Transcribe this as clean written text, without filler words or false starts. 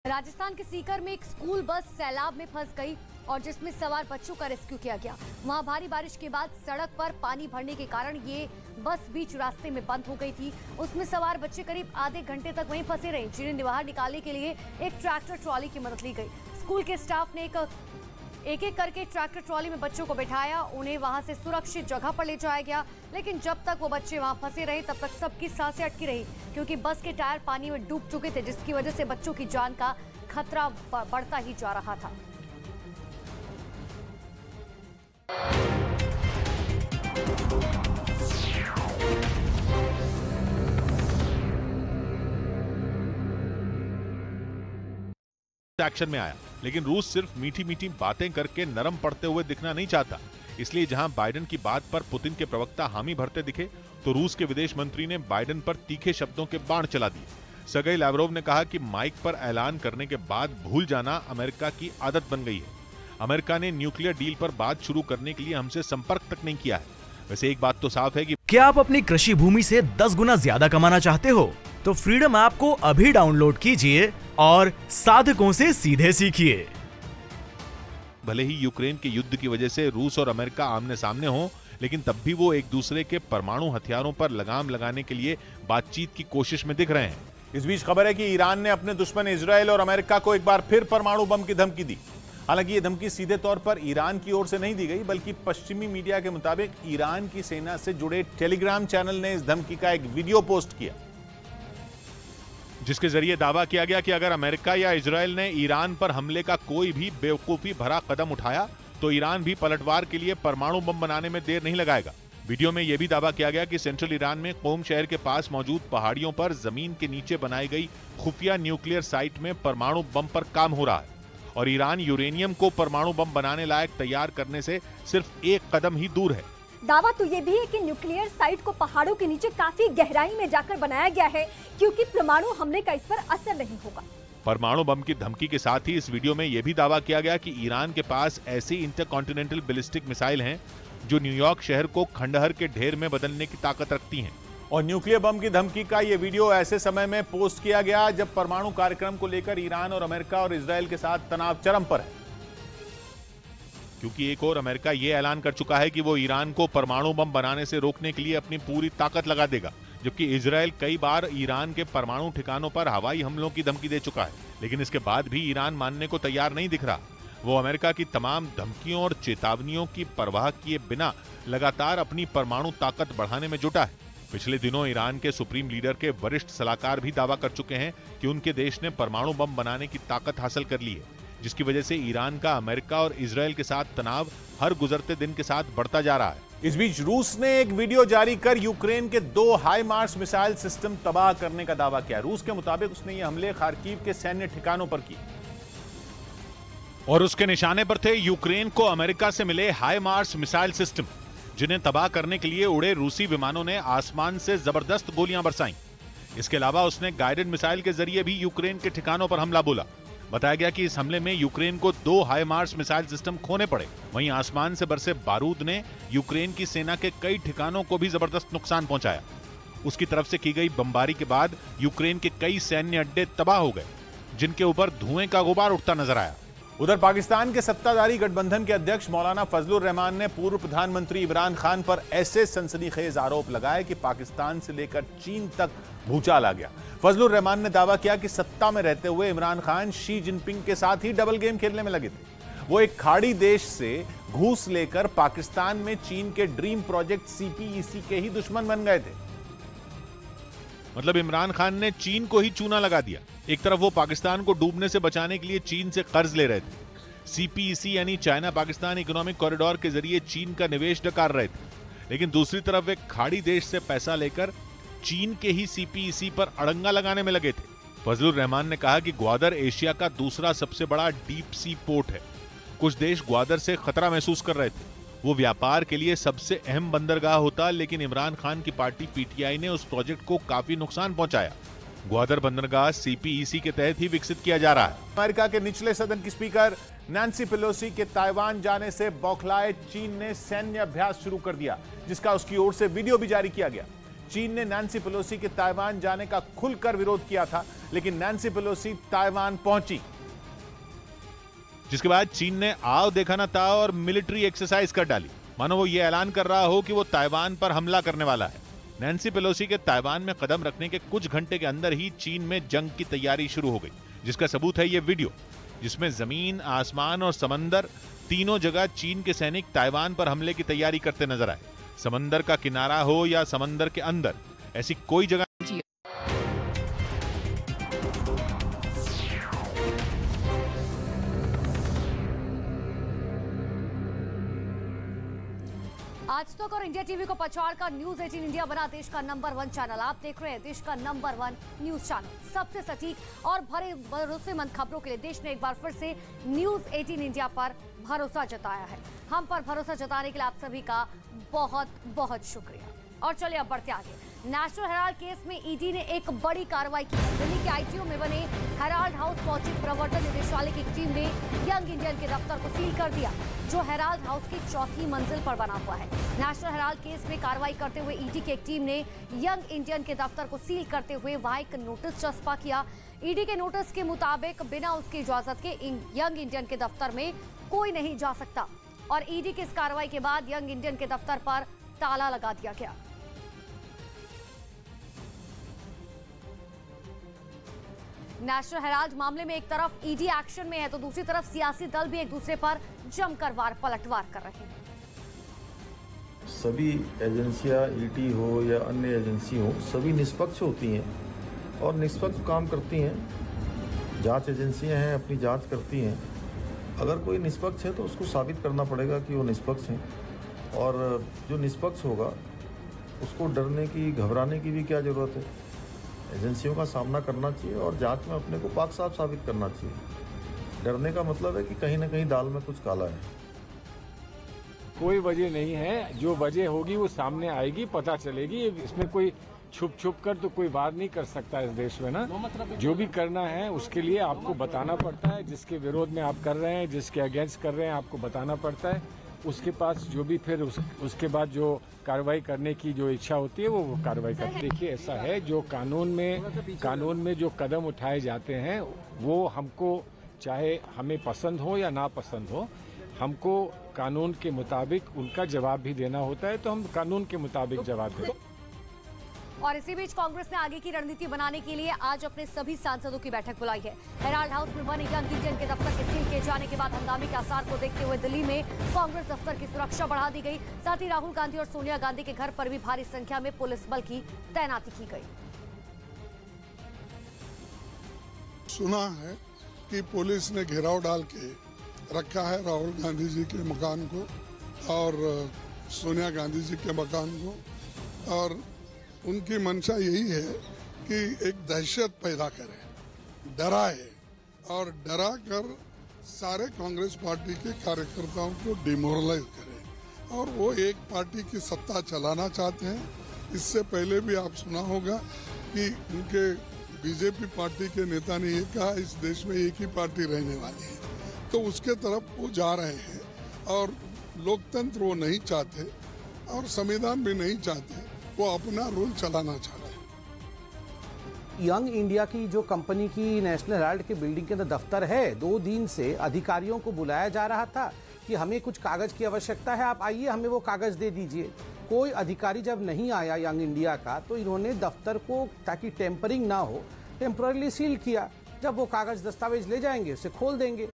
राजस्थान के सीकर में एक स्कूल बस सैलाब में फंस गई और जिसमें सवार बच्चों का रेस्क्यू किया गया। वहां भारी बारिश के बाद सड़क पर पानी भरने के कारण ये बस बीच रास्ते में बंद हो गई थी। उसमें सवार बच्चे करीब आधे घंटे तक वहीं फंसे रहे, जिन्हें बाहर निकालने के लिए एक ट्रैक्टर ट्रॉली की मदद ली गई। स्कूल के स्टाफ ने एक एक करके ट्रैक्टर ट्रॉली में बच्चों को बिठाया, उन्हें वहां से सुरक्षित जगह पर ले जाया गया। लेकिन जब तक वो बच्चे वहां फंसे रहे तब तक सबकी सांसें अटकी रही, क्योंकि बस के टायर पानी में डूब चुके थे, जिसकी वजह से बच्चों की जान का खतरा बढ़ता ही जा रहा था। एक्शन में आया, लेकिन रूस सिर्फ मीठी मीठी बातें करके नरम पड़ते हुए दिखना नहीं चाहता। इसलिए जहां बाइडेन की बात पर पुतिन के प्रवक्ता हामी भरते दिखे, तो रूस के विदेश मंत्री ने बाइडेन पर तीखे शब्दों के बाण चला दिए। सर्गेई लैवरोव ने कहा कि माइक पर ऐलान करने के बाद भूल जाना अमेरिका की आदत बन गई है। अमेरिका ने न्यूक्लियर डील पर बात शुरू करने के लिए हमसे संपर्क तक नहीं किया है। वैसे एक बात तो साफ है कि क्या आप अपनी कृषि भूमि से 10 गुना ज्यादा कमाना चाहते हो? तो फ्रीडम ऐप को अभी डाउनलोड कीजिए और साधकों से सीधे सीखिए। भले ही यूक्रेन के युद्ध की वजह से रूस और अमेरिका आमने सामने हो, लेकिन तब भी वो एक दूसरे के परमाणु हथियारों पर लगाम लगाने के लिए बातचीत की कोशिश में दिख रहे हैं। इस बीच खबर है कि ईरान ने अपने दुश्मन इजरायल और अमेरिका को एक बार फिर परमाणु बम की धमकी दी। हालांकि ये धमकी सीधे तौर पर ईरान की ओर से नहीं दी गई, बल्कि पश्चिमी मीडिया के मुताबिक ईरान की सेना से जुड़े टेलीग्राम चैनल ने इस धमकी का एक वीडियो पोस्ट किया, जिसके जरिए दावा किया गया कि अगर अमेरिका या इजरायल ने ईरान पर हमले का कोई भी बेवकूफी भरा कदम उठाया तो ईरान भी पलटवार के लिए परमाणु बम बनाने में देर नहीं लगाएगा। वीडियो में यह भी दावा किया गया कि सेंट्रल ईरान में कोम शहर के पास मौजूद पहाड़ियों पर जमीन के नीचे बनाई गई खुफिया न्यूक्लियर साइट में परमाणु बम पर काम हो रहा है और ईरान यूरेनियम को परमाणु बम बनाने लायक तैयार करने से सिर्फ एक कदम ही दूर है। दावा तो ये भी है कि न्यूक्लियर साइट को पहाड़ों के नीचे काफी गहराई में जाकर बनाया गया है, क्योंकि परमाणु हमले का इस पर असर नहीं होगा। परमाणु बम की धमकी के साथ ही इस वीडियो में यह भी दावा किया गया कि ईरान के पास ऐसी इंटरकॉन्टिनेंटल बैलिस्टिक मिसाइल हैं जो न्यूयॉर्क शहर को खंडहर के ढेर में बदलने की ताकत रखती हैं। और न्यूक्लियर बम की धमकी का यह वीडियो ऐसे समय में पोस्ट किया गया जब परमाणु कार्यक्रम को लेकर ईरान और अमेरिका और इजरायल के साथ तनाव चरम पर है, क्योंकि एक और अमेरिका यह ऐलान कर चुका है कि वो ईरान को परमाणु बम बनाने से रोकने के लिए अपनी पूरी ताकत लगा देगा, जबकि इजरायल कई बार ईरान के परमाणु ठिकानों पर हवाई हमलों की धमकी दे चुका है। लेकिन इसके बाद भी ईरान मानने को तैयार नहीं दिख रहा। वो अमेरिका की तमाम धमकियों और चेतावनियों की परवाह किए बिना लगातार अपनी परमाणु ताकत बढ़ाने में जुटा है। पिछले दिनों ईरान के सुप्रीम लीडर के वरिष्ठ सलाहकार भी दावा कर चुके हैं कि उनके देश ने परमाणु बम बनाने की ताकत हासिल कर ली है, जिसकी वजह से ईरान का अमेरिका और इजरायल के साथ तनाव हर गुजरते दिन के साथ बढ़ता जा रहा है। इस बीच रूस ने एक वीडियो जारी कर यूक्रेन के 2 हाईमार्स मिसाइल सिस्टम तबाह करने का दावा किया। रूस के मुताबिक उसने ये हमले खार्किव के सैन्य ठिकानों पर किए और उसके निशाने पर थे यूक्रेन को अमेरिका से मिले हाईमार्स मिसाइल सिस्टम, जिन्हें तबाह करने के लिए उड़े रूसी विमानों ने आसमान से जबरदस्त गोलियां बरसाईं। इसके अलावा उसने गाइडेड मिसाइल के जरिए भी यूक्रेन के ठिकानों पर हमला बोला। बताया गया कि इस हमले में यूक्रेन को 2 हाईमार्स मिसाइल सिस्टम खोने पड़े। वहीं आसमान से बरसे बारूद ने यूक्रेन की सेना के कई ठिकानों को भी जबरदस्त नुकसान पहुंचाया। उसकी तरफ से की गई बमबारी के बाद यूक्रेन के कई सैन्य अड्डे तबाह हो गए, जिनके ऊपर धुएं का गुबार उठता नजर आया। उधर पाकिस्तान के सत्ताधारी गठबंधन के अध्यक्ष मौलाना फजलुर रहमान ने पूर्व प्रधानमंत्री इमरान खान पर ऐसे सनसनीखेज आरोप लगाए कि पाकिस्तान से लेकर चीन तक भूचाल आ गया। फजलुर रहमान ने दावा किया कि सत्ता में रहते हुए इमरान खान शी जिनपिंग के साथ ही डबल गेम खेलने में लगे थे। वो एक खाड़ी देश से घूस लेकर पाकिस्तान में चीन के ड्रीम प्रोजेक्ट CPEC के ही दुश्मन बन गए थे। मतलब इमरान खान ने चीन को ही चूना लगा दिया। एक तरफ वो पाकिस्तान को डूबने से बचाने के लिए चीन से कर्ज ले रहे थे, CPEC यानी चाइना पाकिस्तान इकोनॉमिक कॉरिडोर के जरिए चीन का निवेश डकार रहे थे, लेकिन दूसरी तरफ एक खाड़ी देश से पैसा लेकर चीन के ही CPEC पर अड़ंगा लगाने में लगे थे। फजलुर रहमान ने कहा कि ग्वादर एशिया का दूसरा सबसे बड़ा डीप सी पोर्ट है। कुछ देश ग्वादर से खतरा महसूस कर रहे थे। वो व्यापार के लिए सबसे अहम बंदरगाह होता, लेकिन इमरान खान की पार्टी PTI ने उस प्रोजेक्ट को काफी नुकसान पहुंचाया। ग्वादर बंदरगाह CPEC के तहत ही विकसित किया जा रहा है। अमेरिका के निचले सदन की स्पीकर नैन्सी पेलोसी के ताइवान जाने से बौखलाए चीन ने सैन्य अभ्यास शुरू कर दिया, जिसका उसकी ओर से वीडियो भी जारी किया गया। चीन ने नैन्सी पेलोसी के ताइवान जाने का खुलकर विरोध किया था, लेकिन नैन्सी पेलोसी ताइवान पहुंची, जिसके बाद चीन ने आओ देखा ना ताओ और मिलिट्री एक्सरसाइज कर डाली, मानो वो ये ऐलान कर रहा हो कि वो ताइवान पर हमला करने वाला है। नैन्सी पेलोसी के ताइवान में कदम रखने के कुछ घंटे के अंदर ही चीन में जंग की तैयारी शुरू हो गई, जिसका सबूत है ये वीडियो, जिसमें जमीन, आसमान और समंदर तीनों जगह चीन के सैनिक ताइवान पर हमले की तैयारी करते नजर आए। समंदर का किनारा हो या समंदर के अंदर, ऐसी कोई जगह आज तक और इंडिया टीवी को पछाड़कर न्यूज 18 इंडिया बना देश का नंबर 1 चैनल। आप देख रहे हैं देश का नंबर 1 न्यूज चैनल। सबसे सटीक और भरे भरोसेमंद खबरों के लिए देश ने एक बार फिर से न्यूज 18 इंडिया पर भरोसा जताया है। हम पर भरोसा जताने के लिए आप सभी का बहुत बहुत शुक्रिया। और चलिए अब बढ़ते आगे। नेशनल हेराल्ड केस में ईडी ने एक बड़ी कार्रवाई की। दिल्ली के आईटीओ में बने हेराल्ड हाउस पहुंची प्रवर्तन निदेशालय की टीम ने यंग इंडियन के दफ्तर को सील कर दिया, जो हेराल्ड हाउस की चौथी मंजिल पर बना हुआ है। नेशनल हेराल्ड केस में कार्रवाई करते हुए ईडी की एक टीम ने यंग इंडियन के दफ्तर को सील करते हुए वहां एक नोटिस चस्पा किया। ईडी के नोटिस के मुताबिक बिना उसकी इजाजत के यंग इंडियन के दफ्तर में कोई नहीं जा सकता और ईडी की इस कार्रवाई के बाद यंग इंडियन के दफ्तर पर ताला लगा दिया गया। नेशनल हेराल्ड मामले में एक तरफ ईडी एक्शन में है तो दूसरी तरफ सियासी दल भी एक दूसरे पर जमकर पलटवार कर रहे हैं। सभी एजेंसियां, ईडी हो या अन्य एजेंसी हो, सभी निष्पक्ष होती हैं और निष्पक्ष काम करती हैं। जांच एजेंसियां हैं, अपनी जांच करती हैं। अगर कोई निष्पक्ष है तो उसको साबित करना पड़ेगा कि वो निष्पक्ष हैं, और जो निष्पक्ष होगा उसको डरने की, घबराने की भी क्या ज़रूरत है। एजेंसियों का सामना करना चाहिए और जांच में अपने को पाक साफ साबित करना चाहिए। डरने का मतलब है कि कहीं ना कहीं दाल में कुछ काला है। कोई वजह नहीं है, जो वजह होगी वो सामने आएगी, पता चलेगी। इसमें कोई छुप कर तो कोई बात नहीं कर सकता इस देश में ना। जो भी करना है उसके लिए आपको बताना पड़ता है। जिसके विरोध में आप कर रहे हैं, जिसके अगेंस्ट कर रहे हैं, आपको बताना पड़ता है। उसके पास जो भी फिर उसके बाद जो कार्रवाई करने की जो इच्छा होती है वो कार्रवाई करते हैं। देखिए, ऐसा है, जो कानून में जो कदम उठाए जाते हैं वो हमको, चाहे हमें पसंद हो या ना पसंद हो, हमको कानून के मुताबिक उनका जवाब भी देना होता है, तो हम कानून के मुताबिक जवाब दें। और इसी बीच कांग्रेस ने आगे की रणनीति बनाने के लिए आज अपने सभी सांसदों की बैठक बुलाई है। हेराल्ड हाउस में बने यंग इंडियन के दफ्तर के सील किए जाने के बाद हंगामे के आसार को देखते हुए दिल्ली में कांग्रेस दफ्तर की सुरक्षा बढ़ा दी गई। साथ ही राहुल गांधी और सोनिया गांधी के घर पर भी भारी संख्या में पुलिस बल की तैनाती की गई। सुना है कि पुलिस ने घेराव डाल के रखा है राहुल गांधी जी के मकान को और सोनिया गांधी जी के मकान को, और उनकी मंशा यही है कि एक दहशत पैदा करे, डराए और डरा कर सारे कांग्रेस पार्टी के कार्यकर्ताओं को डिमोरलाइज करे, और वो एक पार्टी की सत्ता चलाना चाहते हैं। इससे पहले भी आप सुना होगा कि उनके बीजेपी पार्टी के नेता ने ये कहा इस देश में एक ही पार्टी रहने वाली है, तो उसके तरफ वो जा रहे हैं। और लोकतंत्र वो नहीं चाहते और संविधान भी नहीं चाहते, वो अपना रूल चलाना चाहते हैं। यंग इंडिया की जो कंपनी की नेशनल हेराल्ड के बिल्डिंग के अंदर दफ्तर है, 2 दिन से अधिकारियों को बुलाया जा रहा था कि हमें कुछ कागज की आवश्यकता है, आप आइए हमें वो कागज दे दीजिए। कोई अधिकारी जब नहीं आया यंग इंडिया का, तो इन्होंने दफ्तर को, ताकि टेम्परिंग ना हो, टेम्पररी सील किया। जब वो कागज दस्तावेज ले जाएंगे उसे खोल देंगे।